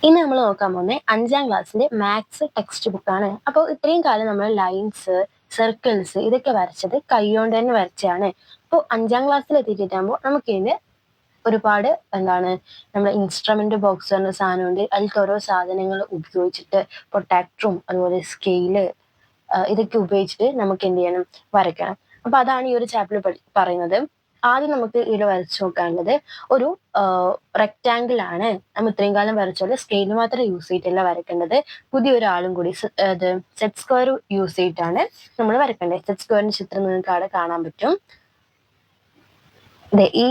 ഇന്ന് നമ്മൾ നോക്കാൻ പോകുന്നത് 5ാം ക്ലാസ്സിന്റെ മാത്സ് ടെക്സ്റ്റ് ബുക്കാണ്. അപ്പോൾ ഇത്രയും കാലം നമ്മൾ ലൈൻസ്, സർക്കിൾസ് ഇതൊക്കെ വരച്ചത് കൈകൊണ്ട് തന്നെ വരച്ചാണ്. അപ്പോൾ 5ാം ക്ലാസ്സിൽ എത്തിയിട്ടാകുമ്പോൾ നമുക്കിതിന് ഒരുപാട് നമ്മുടെ ഇൻസ്ട്രുമെന്റ് ബോക്സ് പറഞ്ഞ സാധനമുണ്ട്. അതിലത്തെ ഓരോ സാധനങ്ങൾ ഉപയോഗിച്ചിട്ട് പ്രൊട്ടാക്ടറും അതുപോലെ സ്കെയില് ഇതൊക്കെ ഉപയോഗിച്ചിട്ട് നമുക്ക് എന്ത് ചെയ്യണം, വരയ്ക്കണം. അപ്പൊ അതാണ് ഈ ഒരു ചാപ്റ്ററിൽ പറയുന്നത്. ആദ്യം നമുക്ക് ഇവിടെ വരച്ചു നോക്കാനുള്ളത് ഒരു റെക്റ്റാങ്കിൾ ആണ്. നമ്മൾ ഇത്രയും കാലം വരച്ചോലെ സ്കെയിൽ മാത്രം യൂസ് ചെയ്തിട്ടല്ല വരയ്ക്കേണ്ടത്. പുതിയൊരാളും കൂടി സെറ്റ് സ്ക്വയർ യൂസ് ചെയ്തിട്ടാണ് നമ്മൾ വരയ്ക്കേണ്ടത്. സെറ്റ് സ്ക്വയറിന്റെ ചിത്രം നിങ്ങൾക്ക് അവിടെ കാണാൻ പറ്റും. ഈ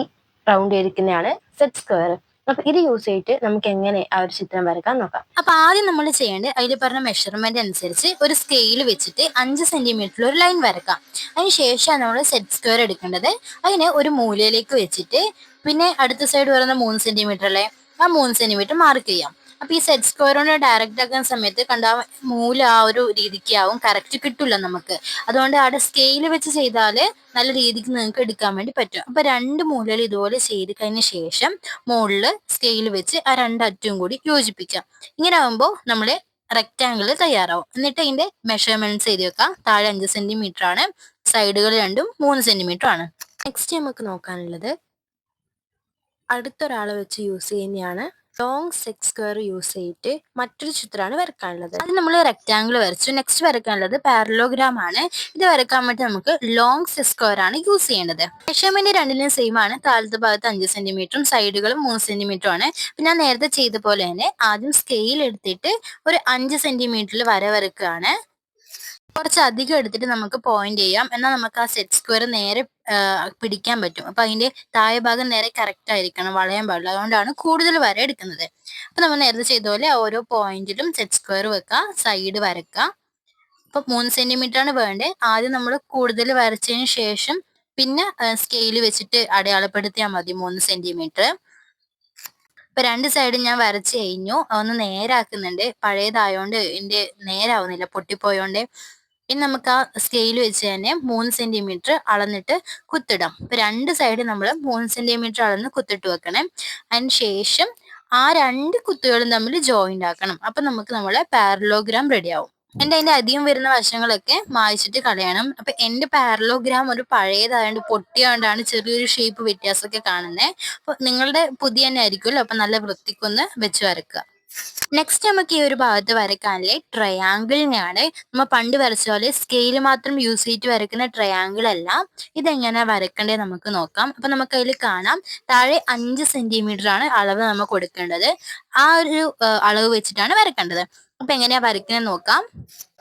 റൗണ്ട് ചെയ്തിരിക്കുന്നതാണ് സെറ്റ് സ്ക്വയർ. അപ്പൊ ഇത് യൂസ് ചെയ്തിട്ട് നമുക്ക് എങ്ങനെ ആ ഒരു ചിത്രം വരക്കാൻ നോക്കാം. അപ്പൊ ആദ്യം നമ്മൾ ചെയ്യേണ്ടത് അതിൽ പറഞ്ഞ മെഷർമെന്റ് അനുസരിച്ച് ഒരു സ്കെയിൽ വെച്ചിട്ട് 5 സെന്റിമീറ്ററിൽ ഒരു ലൈൻ വരക്കാം. അതിന് ശേഷമാണ് നമ്മൾ സെറ്റ് സ്ക്വയർ എടുക്കേണ്ടത്. അതിനെ ഒരു മൂലയിലേക്ക് വെച്ചിട്ട് പിന്നെ അടുത്ത സൈഡ് വരുന്ന 3 സെന്റിമീറ്റർ അല്ലേ, ആ 3 സെന്റിമീറ്റർ മാർക്ക് ചെയ്യാം. അപ്പൊ ഈ സെറ്റ് സ്ക്വയർ കൊണ്ട് ഡയറക്റ്റ് ആക്കുന്ന സമയത്ത് കണ്ട മൂല ആ ഒരു രീതിക്ക് ആവും, കറക്റ്റ് കിട്ടില്ല നമുക്ക്. അതുകൊണ്ട് അവിടെ സ്കെയിൽ വെച്ച് ചെയ്താല് നല്ല രീതിക്ക് നിങ്ങൾക്ക് എടുക്കാൻ വേണ്ടി പറ്റും. അപ്പൊ 2 മൂലയിൽ ഇതുപോലെ ചെയ്ത് കഴിഞ്ഞ ശേഷം മുകളില് സ്കെയിൽ വെച്ച് ആ 2 അറ്റവും കൂടി യോജിപ്പിക്കാം. ഇങ്ങനെ ആകുമ്പോൾ നമ്മള് റെക്റ്റാങ്കിൾ തയ്യാറാവും. എന്നിട്ട് അതിന്റെ മെഷർമെന്റ്സ് എഴുതി വെക്കാം. താഴെ 5 സെന്റിമീറ്റർ ആണ്, സൈഡുകൾ രണ്ടും 3 സെന്റിമീറ്റർ ആണ്. നെക്സ്റ്റ് നമുക്ക് നോക്കാനുള്ളത് അടുത്തൊരാളെ വെച്ച് യൂസ് ചെയ്യുന്നതാണ് ലോങ് സെറ്റ് സ്ക്വയർ യൂസ് ചെയ്തിട്ട് മറ്റൊരു ചിത്രമാണ് വരക്കാനുള്ളത്. അത് നമ്മൾ റെക്റ്റാങ്കിൾ വരച്ചു. നെക്സ്റ്റ് വരക്കാനുള്ളത് പാരലോഗ്രാം ആണ്. ഇത് വരക്കാൻ വേണ്ടി നമുക്ക് ലോങ് സെറ്റ് സ്ക്വയർ ആണ് യൂസ് ചെയ്യേണ്ടത്. മെഷർമെന്റ് രണ്ടിനും സെയിം ആണ്. താഴത്തെ ഭാഗത്ത് 5 സെന്റിമീറ്ററും സൈഡുകളും 3 സെന്റിമീറ്ററും ആണ്. പിന്നെ ഞാൻ നേരത്തെ ചെയ്ത പോലെ തന്നെ ആദ്യം സ്കെയിൽ എടുത്തിട്ട് ഒരു 5 സെന്റിമീറ്ററിൽ വര വരക്കുകയാണ്. കുറച്ച് അധികം എടുത്തിട്ട് നമുക്ക് പോയിന്റ് ചെയ്യാം, എന്നാൽ നമുക്ക് ആ സെറ്റ് സ്ക്വയർ നേരെ പിടിക്കാൻ പറ്റും. അപ്പൊ അതിന്റെ താഴെ ഭാഗം നേരെ കറക്റ്റ് ആയിരിക്കണം, വളയാൻ പാടില്ല. അതുകൊണ്ടാണ് കൂടുതൽ വര എടുക്കുന്നത്. അപ്പൊ നമ്മൾ നേരത്തെ ചെയ്ത പോലെ ഓരോ പോയിന്റിലും സെറ്റ് സ്ക്വയർ വെക്കുക, സൈഡ് വരക്കുക. അപ്പൊ 3 സെന്റിമീറ്റർ ആണ് വേണ്ടത്. ആദ്യം നമ്മൾ കൂടുതൽ വരച്ചതിന് ശേഷം പിന്നെ സ്കെയിൽ വെച്ചിട്ട് അടയാളപ്പെടുത്തിയാൽ മതി 3 സെന്റിമീറ്റർ. ഇപ്പൊ 2 സൈഡും ഞാൻ വരച്ചു കഴിഞ്ഞു. ഒന്ന് നേരാക്കുന്നുണ്ട്, പഴയതായോണ്ട് എന്റെ നേരാവുന്നില്ല, പൊട്ടിപ്പോയോണ്ട്. ഇനി നമുക്ക് ആ സ്കെയിൽ വെച്ച് തന്നെ 3 സെന്റിമീറ്റർ അളന്നിട്ട് കുത്തിടാം. ഇപ്പൊ 2 സൈഡ് നമ്മൾ 3 സെന്റിമീറ്റർ അളന്ന് കുത്തിട്ട് വെക്കണം. അതിന് ശേഷം ആ 2 കുത്തുകളും തമ്മിൽ ജോയിന്റ് ആക്കണം. അപ്പൊ നമുക്ക് നമ്മളെ പാരലോഗ്രാം റെഡി ആവും. അതിന്റെ അധികം വരുന്ന വശങ്ങളൊക്കെ മായ്ച്ചിട്ട് കളയണം. അപ്പൊ എന്റെ പാരലോഗ്രാം ഒരു പഴയതായോണ്ട് പൊട്ടിയോണ്ടാണ് ചെറിയൊരു ഷേപ്പ് വ്യത്യാസമൊക്കെ കാണുന്നത്. അപ്പൊ നിങ്ങളുടെ പുതിയ തന്നെ ആയിരിക്കുമല്ലോ, അപ്പൊ നല്ല വൃത്തിക്കൊന്ന് വെച്ച് വരക്കുക. നെക്സ്റ്റ് നമുക്ക് ഈ ഒരു ഭാഗത്ത് വരയ്ക്കാനുള്ള ട്രയാങ്കിളിനെയാണ്. നമ്മൾ പണ്ട് വരച്ച പോലെ സ്കെയിൽ മാത്രം യൂസ് ചെയ്തിട്ട് വരയ്ക്കുന്ന ട്രയാങ്കിൾ അല്ല. ഇതെങ്ങനെ വരയ്ക്കണ്ടേ നമുക്ക് നോക്കാം. അപ്പൊ നമുക്ക് അതിൽ കാണാം, താഴെ 5 സെന്റിമീറ്റർ ആണ് അളവ് നമ്മൾ കൊടുക്കേണ്ടത്. ആ ഒരു അളവ് വെച്ചിട്ടാണ് വരക്കേണ്ടത്. അപ്പൊ എങ്ങനെയാ വരയ്ക്കുന്നത് നോക്കാം.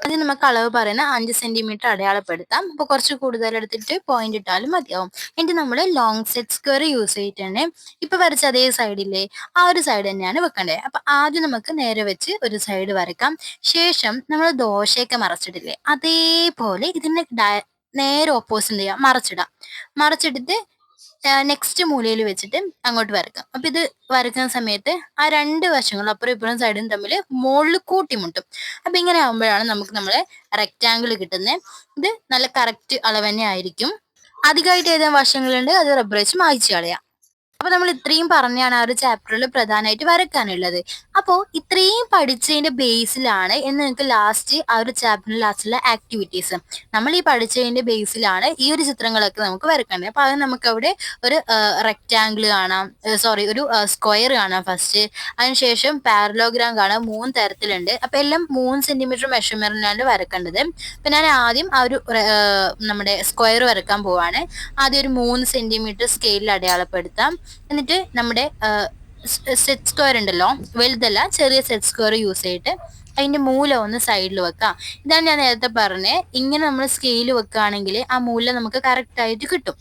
ആദ്യം നമുക്ക് അളവ് പറയുന്ന 5 സെന്റിമീറ്റർ അടയാളപ്പെടുത്താം. അപ്പൊ കുറച്ച് കൂടുതൽ എടുത്തിട്ട് പോയിന്റ് ഇട്ടാലും മതിയാവും. എന്നിട്ട് നമ്മൾ ലോങ് സെറ്റ് സ്ക്വയർ യൂസ് ചെയ്തിട്ടുണ്ട്. ഇപ്പൊ വരച്ച അതേ സൈഡില്ലേ, ആ ഒരു സൈഡ് തന്നെയാണ് വെക്കേണ്ടത്. അപ്പൊ ആദ്യം നമുക്ക് നേരെ വെച്ച് ഒരു സൈഡ് വരക്കാം. ശേഷം നമ്മൾ ദോശയൊക്കെ മറച്ചിട്ടില്ലേ, അതേപോലെ ഇതിന്റെ നേരെ ഓപ്പോസിറ്റ് ചെയ്യാം, മറച്ചിടാം. മറച്ചിട്ടിട്ട് നെക്സ്റ്റ് മൂലയിൽ വെച്ചിട്ട് അങ്ങോട്ട് വരക്കാം. അപ്പൊ ഇത് വരക്കുന്ന സമയത്ത് ആ 2 വശങ്ങളും അപ്പുറം ഇപ്പുറം സൈഡും തമ്മിൽ മുകളിൽ കൂട്ടിമുട്ടും. അപ്പൊ ഇങ്ങനെ ആകുമ്പോഴാണ് നമുക്ക് നമ്മളെ റെക്റ്റാങ്കിൾ കിട്ടുന്നത്. ഇത് നല്ല കറക്റ്റ് അളവ് തന്നെ ആയിരിക്കും. അധികമായിട്ട് ഏതെങ്കിലും വശങ്ങളുണ്ട് അത് റബ്ബർ വെച്ച് മായ്ച്ചു കളയാം. അപ്പൊ നമ്മൾ ഇത്രയും പറഞ്ഞാണ് ആ ഒരു ചാപ്റ്ററിൽ പ്രധാനമായിട്ട് വരക്കാനുള്ളത്. അപ്പോ ഇത്രയും പഠിച്ചതിന്റെ ബേസിലാണ് എന്ന് നിങ്ങൾക്ക് ലാസ്റ്റ് ആ ഒരു ചാപ്റ്ററിന്റെ ലാസ്റ്റിലെ ആക്ടിവിറ്റീസ്, നമ്മൾ ഈ പഠിച്ചതിന്റെ ബേസിലാണ് ഈ ഒരു ചിത്രങ്ങളൊക്കെ നമുക്ക് വരക്കേണ്ടത്. അപ്പൊ അത് നമുക്ക് അവിടെ ഒരു റെക്റ്റാങ്കിൾ കാണാം, സോറി ഒരു സ്ക്വയർ കാണാം ഫസ്റ്റ്. അതിനുശേഷം പാരലോഗ്രാം കാണാം, 3 തരത്തിലുണ്ട്. അപ്പൊ എല്ലാം 3 സെന്റിമീറ്റർ മെഷർമെന്റിലാണ് വരക്കേണ്ടത്. അപ്പൊ ഞാൻ ആദ്യം ആ ഒരു നമ്മുടെ സ്ക്വയർ വരക്കാൻ പോവാണ്. ആദ്യം ഒരു 3 സെന്റിമീറ്റർ സ്കെയിലിൽ അടയാളപ്പെടുത്താം. എന്നിട്ട് നമ്മുടെ സെറ്റ് സ്ക്വയർ ഉണ്ടല്ലോ, വലുതല്ല ചെറിയ സെറ്റ് സ്ക്വയർ യൂസ് ചെയ്തിട്ട് അതിന്റെ മൂല ഒന്ന് സൈഡിൽ വെക്കാം. ഇതാണ് ഞാൻ നേരത്തെ പറഞ്ഞത്. ഇങ്ങനെ നമ്മൾ സ്കെയിൽ വെക്കുകയാണെങ്കിൽ ആ മൂല നമുക്ക് കറക്റ്റ് ആയിട്ട് കിട്ടും.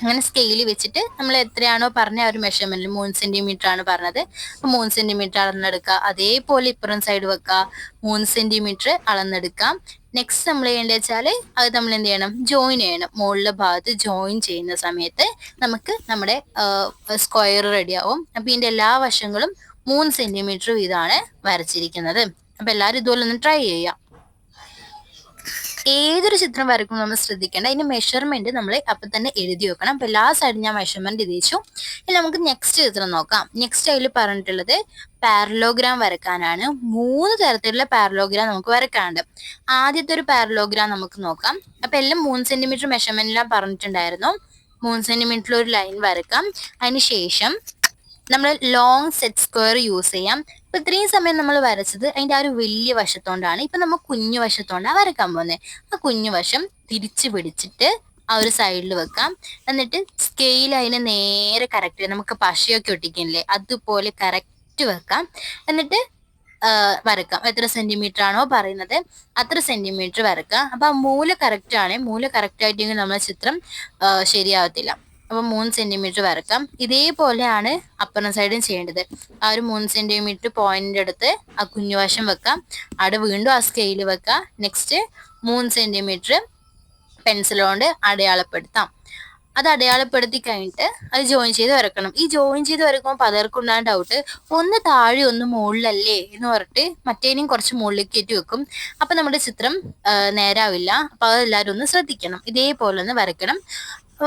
അങ്ങനെ സ്കെയിൽ വെച്ചിട്ട് നമ്മൾ എത്രയാണോ പറഞ്ഞ ആ ഒരു മെഷർമെന്റിൽ 3 സെന്റിമീറ്റർ ആണ് പറഞ്ഞത്, 3 സെന്റിമീറ്റർ അളന്നെടുക്കുക. അതേപോലെ ഇപ്പുറം സൈഡ് വെക്കുക, 3 സെന്റിമീറ്റർ അളന്നെടുക്കാം. നെക്സ്റ്റ് നമ്മൾ ചെയ്യേണ്ടത് വെച്ചാല് അത് നമ്മൾ എന്ത് ചെയ്യണം, ജോയിൻ ചെയ്യണം. മുകളിലെ ഭാഗത്ത് ജോയിൻ ചെയ്യുന്ന സമയത്ത് നമുക്ക് നമ്മുടെ സ്ക്വയർ റെഡിയാവും. അപ്പൊ ഇതിന്റെ എല്ലാ വശങ്ങളും 3 സെന്റിമീറ്റർ വീതമാണ് വരച്ചിരിക്കുന്നത്. അപ്പൊ എല്ലാവരും ഇതുപോലെ ഒന്ന് ട്രൈ ചെയ്യാം. ഏതൊരു ചിത്രം വരക്കുമ്പോൾ നമ്മൾ ശ്രദ്ധിക്കേണ്ട അതിന്റെ മെഷർമെന്റ് നമ്മൾ അപ്പൊ തന്നെ എഴുതി വെക്കണം. അപ്പൊ എല്ലാ സൈഡും ഞാൻ മെഷർമെന്റ് എഴുതിച്ചു. ഇനി നമുക്ക് നെക്സ്റ്റ് ചിത്രം നോക്കാം. നെക്സ്റ്റ് അതിൽ പറഞ്ഞിട്ടുള്ളത് പാരലോഗ്രാം വരക്കാനാണ്. 3 തരത്തിലുള്ള പാരലോഗ്രാം നമുക്ക് വരക്കാനുണ്ട്. ആദ്യത്തെ ഒരു പാരലോഗ്രാം നമുക്ക് നോക്കാം. അപ്പൊ എല്ലാം 3 സെന്റിമീറ്റർ മെഷർമെന്റിലാണ് പറഞ്ഞിട്ടുണ്ടായിരുന്നു. 3 സെന്റിമീറ്ററിൽ ഒരു ലൈൻ വരക്കാം. അതിനുശേഷം നമ്മൾ ലോങ് സെറ്റ് സ്ക്വയർ യൂസ് ചെയ്യാം. ഇപ്പൊ ഇത്രയും സമയം നമ്മൾ വരച്ചത് അതിന്റെ ആ ഒരു വലിയ വശത്തോണ്ടാണ്. ഇപ്പൊ നമ്മൾ കുഞ്ഞു വശത്തോണ്ടാണ് വരക്കാൻ പോകുന്നത്. ആ കുഞ്ഞു വശം തിരിച്ചു പിടിച്ചിട്ട് ആ ഒരു സൈഡിൽ വെക്കാം. എന്നിട്ട് സ്കെയിൽ അതിനെ നേരെ കറക്റ്റ് നമുക്ക് പശയൊക്കെ ഒട്ടിക്കില്ലേ അതുപോലെ കറക്റ്റ് വെക്കാം. എന്നിട്ട് വരക്കാം. എത്ര സെന്റിമീറ്റർ ആണോ പറയുന്നത് അത്ര സെന്റിമീറ്റർ വരക്കാം. അപ്പൊ ആ മൂല കറക്റ്റ് ആണ്. മൂല കറക്റ്റ് ആയിട്ടെങ്കിൽ നമ്മളെ ചിത്രം ശരിയാവത്തില്ല. അപ്പൊ 3 സെന്റിമീറ്റർ വരക്കാം. ഇതേപോലെയാണ് അപ്പുറം സൈഡും ചെയ്യേണ്ടത്. ആ ഒരു 3 സെന്റിമീറ്റർ പോയിന്റ് എടുത്ത് ആ കുഞ്ഞുവശം വെക്കാം. അവിടെ വീണ്ടും ആ സ്കെയിൽ വെക്കാം. നെക്സ്റ്റ് 3 സെന്റിമീറ്റർ പെൻസിൽ കൊണ്ട് അടയാളപ്പെടുത്താം. അത് അടയാളപ്പെടുത്തി കഴിഞ്ഞിട്ട് അത് ജോയിൻ ചെയ്ത് വരക്കണം. ഈ ജോയിൻ ചെയ്ത് വരക്കുമ്പോൾ പലർക്കും ഉണ്ടാകുന്ന ഡൗട്ട്, ഒന്ന് താഴെ ഒന്ന് മുകളിലല്ലേ എന്ന് പറഞ്ഞിട്ട് മറ്റേനെയും കുറച്ച് മുകളിലേക്ക് കയറ്റി വെക്കും. അപ്പൊ നമ്മുടെ ചിത്രം നേരാവില്ല. അപ്പൊ അതെല്ലാവരും ഒന്ന് ശ്രദ്ധിക്കണം. ഇതേപോലെ ഒന്ന് വരയ്ക്കണം.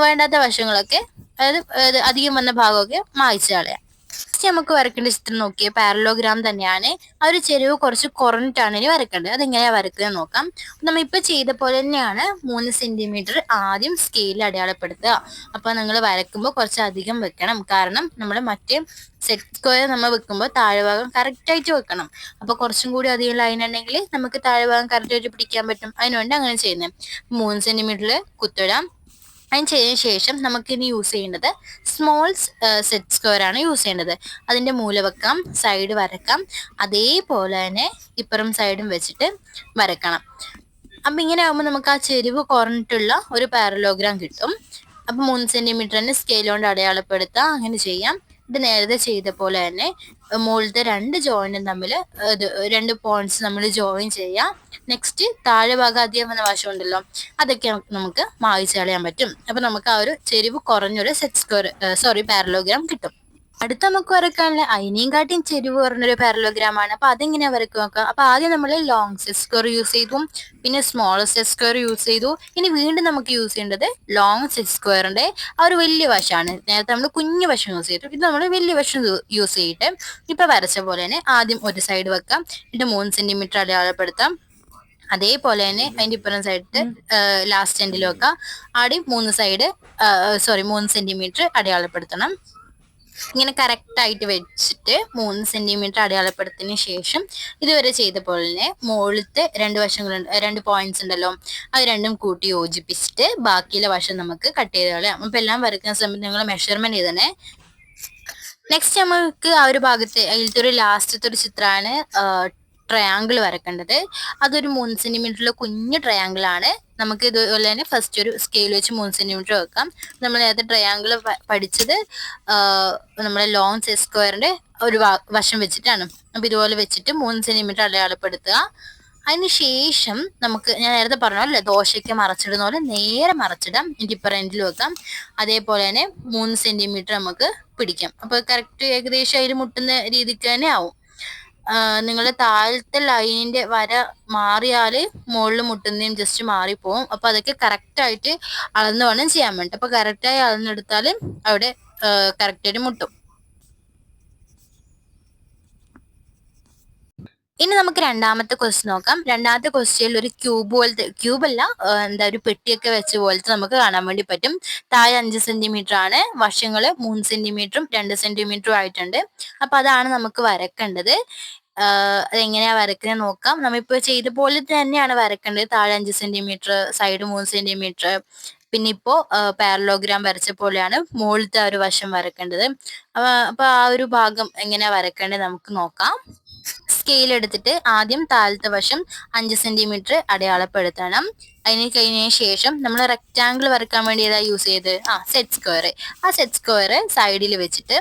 വേണ്ടാത്ത വശങ്ങളൊക്കെ അതായത് അധികം വന്ന ഭാഗമൊക്കെ മായ്ച്ചു കളയാം. നെക്സ്റ്റ് നമുക്ക് വരക്കേണ്ട ചിത്രം നോക്കിയേ പാരലോഗ്രാം തന്നെയാണ്. ആ ഒരു ചെരിവ് കുറച്ച് കുറഞ്ഞിട്ടാണ് ഇനി വരക്കേണ്ടത്. അതെങ്ങനെയാ വരക്കുക നോക്കാം. നമ്മൾ ഇപ്പൊ ചെയ്ത പോലെ തന്നെയാണ് 3 സെന്റിമീറ്റർ ആദ്യം സ്കെയിൽ അടയാളപ്പെടുത്തുക. അപ്പൊ നിങ്ങൾ വരക്കുമ്പോൾ കുറച്ച് അധികം വെക്കണം. കാരണം നമ്മൾ മറ്റേ സെറ്റ് സ്ക്വയർ നമ്മൾ വെക്കുമ്പോൾ താഴ്ഭാഗം കറക്റ്റ് ആയിട്ട് വെക്കണം. അപ്പൊ കുറച്ചും കൂടി അധികം ലൈൻ ഉണ്ടെങ്കിൽ നമുക്ക് താഴ്ഭാഗം കറക്റ്റ് ആയിട്ട് പിടിക്കാൻ പറ്റും. അതിനുവേണ്ടി അങ്ങനെ ചെയ്യുന്നത്. 3 സെന്റിമീറ്ററിൽ കുത്തിടാം. അതിന് ചെയ്തതിനു ശേഷം നമുക്കിനി യൂസ് ചെയ്യേണ്ടത് സ്മോൾ സെറ്റ് സ്ക്വയർ ആണ് യൂസ് ചെയ്യേണ്ടത്. അതിന്റെ മൂല വെക്കാം, സൈഡ് വരക്കാം. അതേപോലെ തന്നെ ഇപ്പുറം സൈഡും വെച്ചിട്ട് വരക്കണം. അപ്പൊ ഇങ്ങനെ ആകുമ്പോൾ നമുക്ക് ആ ചെരിവ് കുറഞ്ഞിട്ടുള്ള ഒരു പാരലോഗ്രാം കിട്ടും. അപ്പൊ 3 സെന്റിമീറ്റർ തന്നെ സ്കെയിൽ കൊണ്ട് അടയാളപ്പെടുത്താം. അങ്ങനെ ചെയ്യാം. ഇത് നേരത്തെ ചെയ്ത പോലെ തന്നെ മുകളിലത്തെ 2 ജോയിന്റും തമ്മിൽ 2 പോയിന്റ്സ് നമ്മൾ ജോയിൻ ചെയ്യാം. നെക്സ്റ്റ് താഴെ ഭാഗം അധികം വന്ന വശം ഉണ്ടല്ലോ അതൊക്കെ നമുക്ക് മായ്ച്ചു കളയാൻ പറ്റും. അപ്പൊ നമുക്ക് ആ ഒരു ചെരിവ് കുറഞ്ഞൊരു സെറ്റ് സ്ക്വയർ പാരലോഗ്രാം കിട്ടും. അടുത്ത നമുക്ക് വരക്കാനുള്ള അതിനെയും കാട്ടിയും ചെരിവ് പറഞ്ഞൊരു പാരലോഗ്രാം ആണ്. അപ്പൊ അതെങ്ങനെയാ വരക്കുക നോക്കാം. അപ്പൊ ആദ്യം നമ്മൾ ലോങ് സെറ്റ് സ്ക്വയർ യൂസ് ചെയ്തു, പിന്നെ സ്മോൾ സെറ്റ് സ്ക്വയർ യൂസ് ചെയ്തു. ഇനി വീണ്ടും നമുക്ക് യൂസ് ചെയ്യേണ്ടത് ലോങ് സെറ്റ് സ്ക്വയറിന്റെ ആ ഒരു വലിയ വശമാണ്. നേരത്തെ നമ്മൾ കുഞ്ഞു വശം യൂസ് ചെയ്തു, ഇത് നമ്മൾ വലിയ വശം യൂസ് ചെയ്തിട്ട് ഇപ്പൊ വരച്ച പോലെ തന്നെ ആദ്യം ഒരു സൈഡ് വെക്കാം. എന്നിട്ട് 3 സെന്റിമീറ്റർ അടയാളപ്പെടുത്താം. അതേപോലെ തന്നെ അതിന്റെ ഇപ്പുറം സൈഡിട്ട് ലാസ്റ്റ് എൻഡിൽ വെക്കാം. ആദ്യം 3 സെന്റിമീറ്റർ അടയാളപ്പെടുത്തണം. ഇങ്ങനെ കറക്റ്റ് ആയിട്ട് വെച്ചിട്ട് 3 സെന്റിമീറ്റർ അടയാളപ്പെടുത്തിയതിനു ശേഷം ഇതുവരെ ചെയ്ത പോലെ തന്നെ മുകളിലത്തെ 2 വശങ്ങളുണ്ട്, 2 പോയിന്റ്സ് ഉണ്ടല്ലോ അത് രണ്ടും കൂട്ടി യോജിപ്പിച്ചിട്ട് ബാക്കിയുള്ള വശം നമുക്ക് കട്ട് ചെയ്ത് കളയാം. അപ്പൊ എല്ലാം വരയ്ക്കുന്ന സമയത്ത് നിങ്ങൾ മെഷർമെന്റ് ചെയ്തേ. നെക്സ്റ്റ് നമുക്ക് ആ ഒരു ഭാഗത്തെ അതിലത്തെ ഒരു ലാസ്റ്റത്തെ ഒരു ചിത്രമാണ് ട്രയാങ്കിൾ വരക്കേണ്ടത്. അതൊരു 3 സെന്റിമീറ്ററിലെ കുഞ്ഞു ട്രയാങ്കിൾ ആണ്. നമുക്ക് ഇതുപോലെ തന്നെ ഫസ്റ്റ് ഒരു സ്കെയിൽ വെച്ച് 3 സെന്റിമീറ്റർ വെക്കാം. നമ്മൾ നേരത്തെ ട്രയാങ്കിൾ പഠിച്ചത് നമ്മുടെ ലോങ് സെറ്റ് സ്ക്വയറിന്റെ ഒരു വശം വെച്ചിട്ടാണ്. അപ്പൊ ഇതുപോലെ വെച്ചിട്ട് 3 സെന്റിമീറ്റർ അടയാളപ്പെടുത്തുക. അതിനുശേഷം നമുക്ക് ഞാൻ നേരത്തെ പറഞ്ഞല്ലേ ദോശയ്ക്ക് മറച്ചിടുന്ന പോലെ നേരെ മറച്ചിടാം. എനിക്ക് ഇപ്പുറം എൻഡിൽ വെക്കാം. അതേപോലെ തന്നെ 3 സെന്റിമീറ്റർ നമുക്ക് പിടിക്കാം. അപ്പൊ കറക്റ്റ് ഏകദേശം അതിൽ മുട്ടുന്ന രീതിക്ക് തന്നെ ആവും. നിങ്ങളുടെ താഴത്തെ ലൈനിന്റെ വര മാറിയാല് മുകളിൽ മുട്ടുന്നതും ജസ്റ്റ് മാറിപ്പോവും. അപ്പൊ അതൊക്കെ കറക്റ്റ് ആയിട്ട് അളന്ന് വേണം ചെയ്യാൻ വേണ്ടി. അപ്പൊ കറക്റ്റായി അളന്നെടുത്താല് അവിടെ കറക്റ്റായിട്ട് മുട്ടും. ഇനി നമുക്ക് രണ്ടാമത്തെ ക്വസ്റ്റ്യൻ നോക്കാം. രണ്ടാമത്തെ ക്വസ്റ്റ്യനിൽ ഒരു ക്യൂബല്ല എന്താ ഒരു പെട്ടിയൊക്കെ വെച്ച പോലത്തെ നമുക്ക് കാണാൻ വേണ്ടി പറ്റും. താഴെ 5 സെന്റിമീറ്റർ ആണ്, വശങ്ങള് 3 സെന്റിമീറ്ററും 2 സെന്റിമീറ്ററും ആയിട്ടുണ്ട്. അപ്പൊ അതാണ് നമുക്ക് വരക്കേണ്ടത്. അതെങ്ങനെയാ വരക്കുന്നത് നോക്കാം. നമ്മളിപ്പോ ചെയ്ത പോലെ തന്നെയാണ് വരക്കേണ്ടത്. താഴെ 5 സെന്റിമീറ്റർ, സൈഡ് 3 സെന്റിമീറ്റർ. പിന്നെ ഇപ്പോ പാരലോഗ്രാം വരച്ച പോലെയാണ് മുകളിലത്തെ ആ ഒരു വശം വരക്കേണ്ടത്. അപ്പൊ ആ ഒരു ഭാഗം എങ്ങനെയാ വരക്കേണ്ടത് നമുക്ക് നോക്കാം. സ്കെയിൽ എടുത്തിട്ട് ആദ്യം താഴത്തെ വശം 5 സെന്റിമീറ്റർ അടയാളപ്പെടുത്തണം. അതിന് കഴിഞ്ഞതിന് ശേഷം നമ്മൾ റെക്റ്റാങ്കിൾ വരക്കാൻ വേണ്ടി ഏതാ യൂസ് ചെയ്ത് സെറ്റ് സ്ക്വയർ. ആ സെറ്റ് സ്ക്വയർ സൈഡിൽ വെച്ചിട്ട്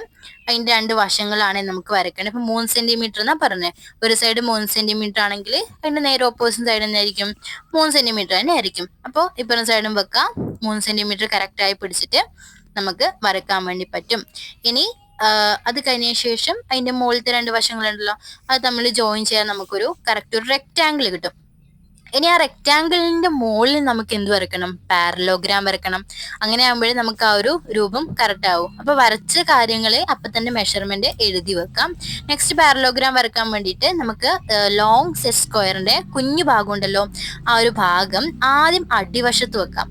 അതിന്റെ 2 വശങ്ങളാണ് നമുക്ക് വരക്കേണ്ടത്. ഇപ്പൊ 3 സെന്റിമീറ്റർ എന്നാ പറഞ്ഞത്. ഒരു സൈഡ് 3 സെന്റിമീറ്റർ ആണെങ്കിൽ അതിന്റെ നേരെ ഓപ്പോസിറ്റ് സൈഡ് എന്നായിരിക്കും 3 സെന്റിമീറ്റർ തന്നെ ആയിരിക്കും. അപ്പോൾ ഇപ്പുറം സൈഡും വെക്കാം. 3 സെന്റിമീറ്റർ കറക്റ്റ് ആയി പിടിച്ചിട്ട് നമുക്ക് വരക്കാൻ വേണ്ടി പറ്റും. ഇനി അത് കഴിഞ്ഞതിന് ശേഷം അതിന്റെ മുകളിലത്തെ 2 വശങ്ങളുണ്ടല്ലോ അത് തമ്മിൽ ജോയിൻ ചെയ്യാൻ നമുക്കൊരു കറക്റ്റ് ഒരു റെക്റ്റാങ്കിൾ കിട്ടും. ഇനി ആ റെക്റ്റാങ്കിളിന്റെ മുകളിൽ നമുക്ക് എന്ത് വരക്കണം? പാരലോഗ്രാം വരക്കണം. അങ്ങനെ ആകുമ്പോഴേ നമുക്ക് ആ ഒരു രൂപം കറക്റ്റ് ആവും. അപ്പൊ വരച്ച കാര്യങ്ങള് അപ്പൊ തന്നെ മെഷർമെന്റ് എഴുതി വെക്കാം. നെക്സ്റ്റ് പാരലോഗ്രാം വരക്കാൻ വേണ്ടിയിട്ട് നമുക്ക് ലോങ് സെറ്റ് സ്ക്വയറിന്റെ കുഞ്ഞു ഭാഗം ഉണ്ടല്ലോ, ആ ഒരു ഭാഗം ആദ്യം അടിവശത്ത് വെക്കാം.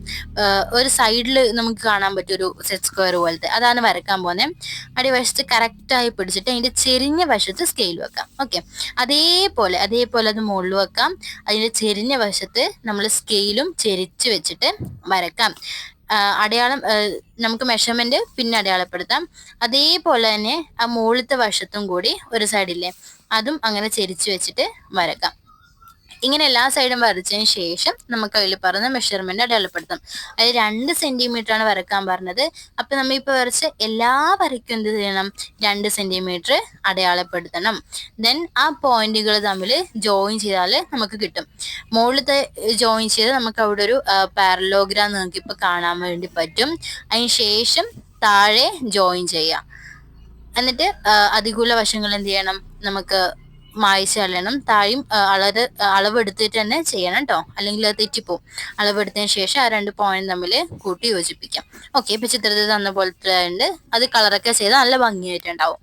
ഒരു സൈഡിൽ നമുക്ക് കാണാൻ പറ്റും ഒരു സെറ്റ് സ്ക്വയർ പോലത്തെ, അതാണ് വരക്കാൻ പോകുന്നത്. അടിവശത്ത് കറക്റ്റായി പിടിച്ചിട്ട് അതിന്റെ ചെരിഞ്ഞ വശത്ത് സ്കെയിൽ വെക്കാം. ഓക്കെ, അതേപോലെ അത് മുകളിൽ വെക്കാം. അതിന്റെ ചെരിഞ്ഞ വശത്ത് നമ്മൾ സ്കെയിലും ചെരിച്ച് വെച്ചിട്ട് വരക്കാം. അടയാളം നമുക്ക് മെഷർമെന്റ് പിന്നെ അടയാളപ്പെടുത്താം. അതേപോലെ തന്നെ ആ മുകളിലത്തെ വശത്തും കൂടി ഒരു സൈഡില്ലേ, അതും അങ്ങനെ ചെരിച്ച് വെച്ചിട്ട് വരക്കാം. ഇങ്ങനെ എല്ലാ സൈഡും വരച്ചതിന് ശേഷം നമുക്ക് അതിൽ പറഞ്ഞ മെഷർമെന്റ് അടയാളപ്പെടുത്താം. അതിൽ 2 സെന്റിമീറ്റർ ആണ് വരക്കാൻ പറഞ്ഞത്. അപ്പൊ നമ്മൾ ഇപ്പൊ വരച്ച എല്ലാ വരയ്ക്കും എന്ത് ചെയ്യണം? 2 സെന്റിമീറ്റർ അടയാളപ്പെടുത്തണം. ദെൻ ആ പോയിന്റുകൾ തമ്മിൽ ജോയിൻ ചെയ്താൽ നമുക്ക് കിട്ടും. മുകളിലത്തെ ജോയിൻ ചെയ്ത് നമുക്ക് അവിടെ ഒരു പാരലോഗ്രാം നിങ്ങൾക്ക് ഇപ്പൊ കാണാൻ വേണ്ടി പറ്റും. അതിന് ശേഷം താഴെ ജോയിൻ ചെയ്യാം. എന്നിട്ട് അധികമുള്ള വശങ്ങൾ എന്ത് ചെയ്യണം? നമുക്ക് മായ്ച്ച് കളയണം. താഴെയും അളവെടുത്തിട്ട് തന്നെ ചെയ്യണം കേട്ടോ, അല്ലെങ്കിൽ അത് തെറ്റിപ്പോവും. അളവെടുത്തതിന് ശേഷം ആ 2 പോയിന്റ് തമ്മിൽ കൂട്ടി യോജിപ്പിക്കാം. ഓക്കെ, ഇപ്പൊ ചിത്രത്തിൽ തന്ന പോലത്തെ ഉണ്ട്. അത് കളറൊക്കെ ചെയ്ത് നല്ല ഭംഗിയായിട്ടുണ്ടാവും.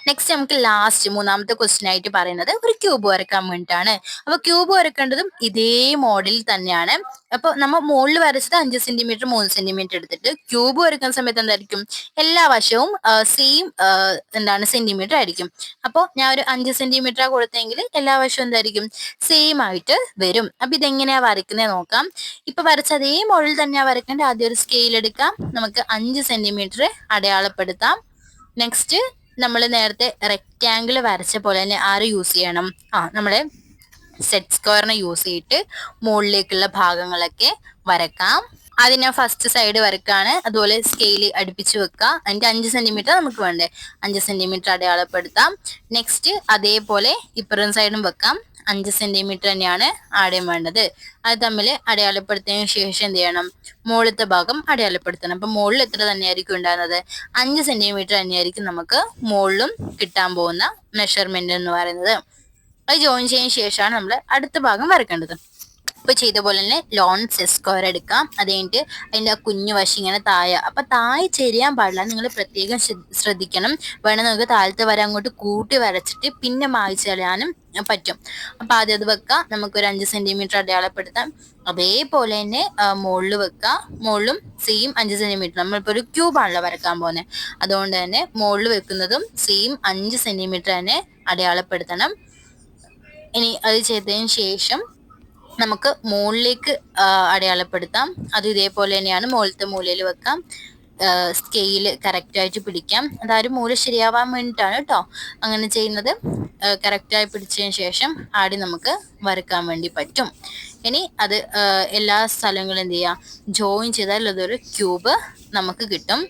നെക്സ്റ്റ് നമുക്ക് ലാസ്റ്റ് മൂന്നാമത്തെ ക്വസ്റ്റ്യൻ ആയിട്ട് പറയുന്നത് ഒരു ക്യൂബ് വരക്കാൻ വേണ്ടിയിട്ടാണ്. അപ്പൊ ക്യൂബ് വരക്കേണ്ടതും ഇതേ മോഡലിൽ തന്നെയാണ്. അപ്പൊ നമ്മൾ മുകളിൽ വരച്ചത് 5 സെന്റിമീറ്റർ 3 സെന്റിമീറ്റർ എടുത്തിട്ട് ക്യൂബ് വരക്കുന്ന സമയത്ത് എന്തായിരിക്കും? എല്ലാ വശവും സെയിം സെന്റിമീറ്റർ ആയിരിക്കും. അപ്പോൾ ഞാൻ ഒരു 5 സെന്റിമീറ്റർ കൊടുത്തെങ്കിൽ എല്ലാ വശവും എന്തായിരിക്കും? സെയിം ആയിട്ട് വരും. അപ്പൊ ഇതെങ്ങനെയാ വരയ്ക്കുന്നത് നോക്കാം. ഇപ്പൊ വരച്ച അതേ മോഡലിൽ തന്നെയാ വരക്കേണ്ടത്. ആദ്യം ഒരു സ്കെയിൽ എടുക്കാം. നമുക്ക് 5 സെന്റിമീറ്റർ അടയാളപ്പെടുത്താം. നെക്സ്റ്റ് നമ്മൾ നേരത്തെ റെക്റ്റാങ്കിൾ വരച്ച പോലെ തന്നെ ആര് യൂസ് ചെയ്യണം? നമ്മളെ സെറ്റ് സ്ക്വയറിനെ യൂസ് ചെയ്തിട്ട് മുകളിലേക്കുള്ള ഭാഗങ്ങളൊക്കെ വരക്കാം. ആദ്യം ഞാൻ ഫസ്റ്റ് സൈഡ് വരക്കാണ്. അതുപോലെ സ്കെയിൽ അടുപ്പിച്ച് വെക്കുക. അതിന്റെ 5 സെന്റിമീറ്റർ നമുക്ക് വേണ്ടേ, 5 സെന്റിമീറ്റർ അടയാളപ്പെടുത്താം. നെക്സ്റ്റ് അതേപോലെ ഇപ്പുറം സൈഡും വെക്കാം. 5 സെന്റിമീറ്റർ തന്നെയാണ് ആദ്യം വേണ്ടത്. അത് തമ്മിൽ അടയാളപ്പെടുത്തിയതിനു ശേഷം എന്ത് ചെയ്യണം? മുകളിലത്തെ ഭാഗം അടയാളപ്പെടുത്തണം. അപ്പൊ മുകളിൽ എത്ര തന്നെയായിരിക്കും ഉണ്ടാകുന്നത്? 5 സെന്റിമീറ്റർ തന്നെയായിരിക്കും നമുക്ക് മുകളിലും കിട്ടാൻ പോകുന്ന മെഷർമെന്റ് എന്ന് പറയുന്നത്. അത് ജോയിൻ ചെയ്യുന്ന ശേഷമാണ് നമ്മൾ അടുത്ത ഭാഗം വരക്കേണ്ടത്. ഇപ്പൊ ചെയ്ത പോലെ തന്നെ ലോൺ സെറ്റ് സ്ക്വയർ എടുക്കാം. അത് കഴിഞ്ഞിട്ട് അതിന്റെ ആ കുഞ്ഞു വശം ഇങ്ങനെ താഴെ, അപ്പൊ താഴെ ചെരിയാൻ പാടില്ല, നിങ്ങൾ പ്രത്യേകം ശ്രദ്ധിക്കണം. വേണം നമുക്ക് താഴത്തെ വര അങ്ങോട്ട് കൂട്ടി വരച്ചിട്ട് പിന്നെ മായ്ച്ച് കളയാനും പറ്റും. അപ്പൊ ആദ്യം അത് വെക്കാം. നമുക്കൊരു 5 സെന്റിമീറ്റർ അടയാളപ്പെടുത്താം. അതേപോലെ തന്നെ മുകളിൽ വെക്കാം. മുകളിലും സെയിം 5 സെന്റിമീറ്റർ. നമ്മളിപ്പോ ഒരു ക്യൂബാണല്ലോ വരക്കാൻ പോകുന്നത്, അതുകൊണ്ട് തന്നെ മുകളിൽ വെക്കുന്നതും സെയിം 5 സെന്റിമീറ്റർ തന്നെ അടയാളപ്പെടുത്തണം. ഇനി അത് ചെയ്തതിന് ശേഷം നമുക്ക് മുകളിലേക്ക് അടയാളപ്പെടുത്താം. അത് ഇതേപോലെ തന്നെയാണ്. മുകളിലത്തെ മൂലയിൽ വെക്കാം. സ്കെയില് കറക്റ്റായിട്ട് പിടിക്കാം. അതായത് മൂല ശരിയാവാൻ വേണ്ടിയിട്ടാണ് കേട്ടോ അങ്ങനെ ചെയ്യുന്നത്. കറക്റ്റായി പിടിച്ചതിന് ശേഷം ആടി നമുക്ക് വരക്കാൻ വേണ്ടി പറ്റും. ഇനി അത് എല്ലാ സ്ഥലങ്ങളും എന്ത് ചെയ്യാം? ജോയിൻ ചെയ്താൽ അതൊരു ക്യൂബ് നമുക്ക് കിട്ടും.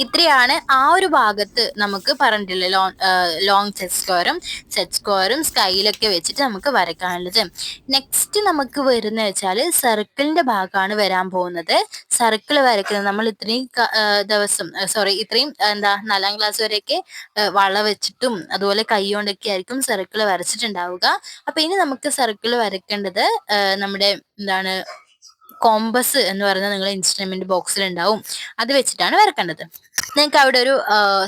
ഇത്രയാണ് ആ ഒരു ഭാഗത്ത് നമുക്ക് പറഞ്ഞിട്ടില്ല. ലോങ് സെറ്റ് സ്ക്വയറും സ്കൈലൊക്കെ വെച്ചിട്ട് നമുക്ക് വരയ്ക്കാനുള്ളത്. നെക്സ്റ്റ് നമുക്ക് വരുന്ന വെച്ചാൽ സർക്കിളിന്റെ ഭാഗമാണ് വരാൻ പോകുന്നത്. സർക്കിൾ വരയ്ക്കുന്നത് നമ്മൾ ഇത്രയും ഇത്രയും 4ാം ക്ലാസ് വരെയൊക്കെ വള വെച്ചിട്ടും അതുപോലെ കൈ കൊണ്ടൊക്കെ ആയിരിക്കും സർക്കിൾ വരച്ചിട്ടുണ്ടാവുക. അപ്പൊ ഇനി നമുക്ക് സർക്കിൾ വരയ്ക്കേണ്ടത് നമ്മുടെ കോമ്പസ് എന്ന് പറയുന്നത് നിങ്ങളുടെ ഇൻസ്ട്രുമെന്റ് ബോക്സിൽ ഉണ്ടാവും. അത് വെച്ചിട്ടാണ് വരക്കേണ്ടത്. നിങ്ങൾക്ക് അവിടെ ഒരു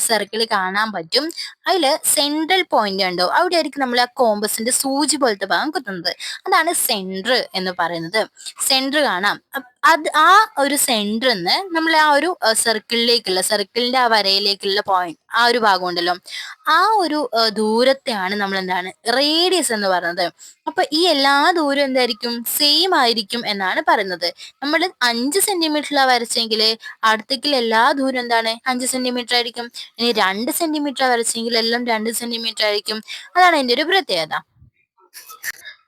സർക്കിൾ കാണാൻ പറ്റും. അതിൽ സെൻട്രൽ പോയിന്റ് ഉണ്ടോ, അവിടെ ആയിരിക്കും നമ്മൾ ആ കോമ്പസിന്റെ സൂചി പോലത്തെ ഭാഗം കുത്തുന്നത്. അതാണ് സെന്റർ എന്ന് പറയുന്നത്. സെന്റർ കാണാം. അത് ആ ഒരു സെന്ററിന്ന് നമ്മൾ ആ ഒരു സർക്കിളിന്റെ ആ വരയിലേക്കുള്ള പോയിന്റ്, ആ ഒരു ഭാഗം ഉണ്ടല്ലോ, ആ ഒരു ദൂരത്തെയാണ് നമ്മൾ റേഡിയസ് എന്ന് പറയുന്നത്. അപ്പൊ ഈ എല്ലാ ദൂരം എന്തായിരിക്കും? സെയിം ആയിരിക്കും എന്നാണ് പറയുന്നത്. നമ്മൾ 5 സെന്റിമീറ്ററിലാണ് വരച്ചെങ്കിൽ അടുത്തേക്കുള്ള എല്ലാ ദൂരം 5 സെന്റിമീറ്റർ ആയിരിക്കും. ഇനി 2 സെന്റിമീറ്റർ വരച്ചെങ്കിൽ എല്ലാം 2 സെന്റിമീറ്റർ ആയിരിക്കും. അതാണ് അതിന്റെ ഒരു പ്രത്യേകത.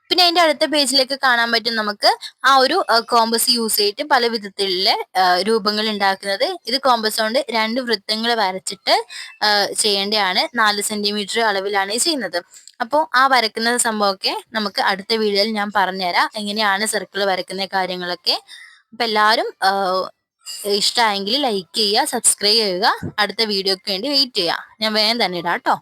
പിന്നെ അതിന്റെ അടുത്ത പേജിലേക്ക് കാണാൻ പറ്റും നമുക്ക് ആ ഒരു കോമ്പസ് യൂസ് ചെയ്തിട്ട് പല വിധത്തിലുള്ള രൂപങ്ങൾ ഉണ്ടാക്കുന്നത്. ഇത് കോമ്പസ് കൊണ്ട് 2 വൃത്തങ്ങൾ വരച്ചിട്ട് ചെയ്യേണ്ടതാണ്. 4 സെന്റിമീറ്റർ അളവിലാണ് ചെയ്യുന്നത്. അപ്പോൾ ആ വരക്കുന്ന സംഭവമൊക്കെ നമുക്ക് അടുത്ത വീഡിയോയിൽ ഞാൻ പറഞ്ഞുതരാം, എങ്ങനെയാണ് സർക്കിൾ വരക്കുന്ന കാര്യങ്ങളൊക്കെ. അപ്പൊ എല്ലാവരും ഇഷ്ടമായെങ്കിൽ ലൈക്ക് ചെയ്യുക, സബ്സ്ക്രൈബ് ചെയ്യുക. അടുത്ത വീഡിയോക്ക് വേണ്ടി വെയിറ്റ് ചെയ്യുക. ഞാൻ വേഗം തന്നെ ഇടാം കേട്ടോ.